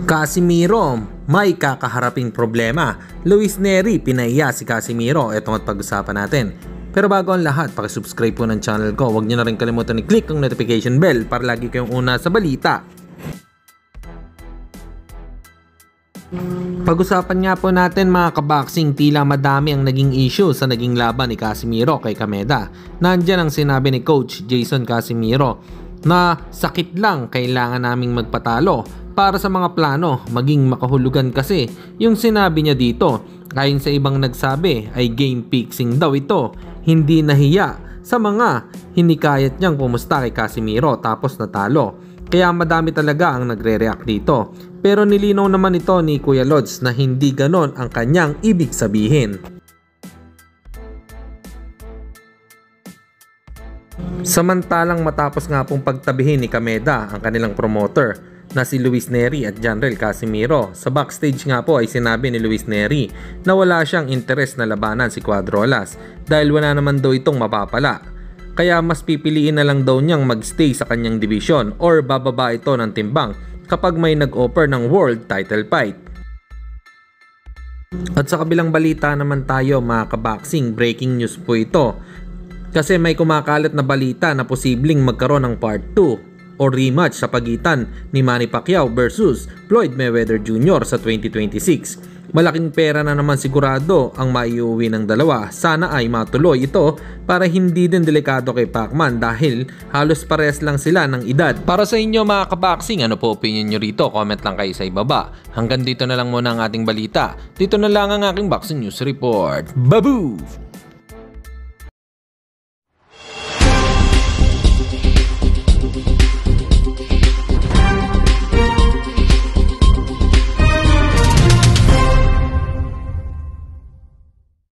Casimiro, may kakaharaping problema. Luis Nery, pinaiya si Casimiro. Ito ang pag-usapan natin. Pero bago ang lahat, pakisubscribe po ng channel ko. Huwag nyo na rin kalimutan i-click ang notification bell para lagi kayong una sa balita. Pag-usapan nga po natin mga kaboxing, tila madami ang naging issue sa naging laban ni Casimiro kay Kameda. Nandyan ang sinabi ni Coach Jason Casimiro na sakit lang, kailangan naming magpatalo para sa mga plano maging makahulugan kasi. Yung sinabi niya dito, ayon sa ibang nagsabi ay game fixing daw ito, hindi nahiya sa mga hinikayat niyang kumusta kay Casimiro tapos natalo. Kaya madami talaga ang nagre-react dito. Pero nilinaw naman ito ni Kuya Lods na hindi ganon ang kanyang ibig sabihin. Samantalang matapos nga pong pagtabihin ni Kameda ang kanilang promoter na si Luis Nery at Janrel Casimiro, sa backstage nga po ay sinabi ni Luis Nery na wala siyang interes na labanan si Cuadrolas dahil wala naman daw itong mapapala. Kaya mas pipiliin na lang daw niyang magstay sa kanyang division or bababa ito ng timbang kapag may nag-offer ng world title fight. At sa kabilang balita naman tayo mga kaboxing, breaking news po ito. Kasi may kumakalat na balita na posibleng magkaroon ng part 2 o rematch sa pagitan ni Manny Pacquiao versus Floyd Mayweather Jr. sa 2026. Malaking pera na naman sigurado ang maiuwi ng dalawa. Sana ay matuloy ito para hindi din delikado kay Pacman dahil halos pares lang sila ng edad. Para sa inyo mga kaboxing, ano po opinion nyo rito? Comment lang kayo sa ibaba. Hanggang dito na lang muna ang ating balita. Dito na lang ang aking boxing news report. Babu!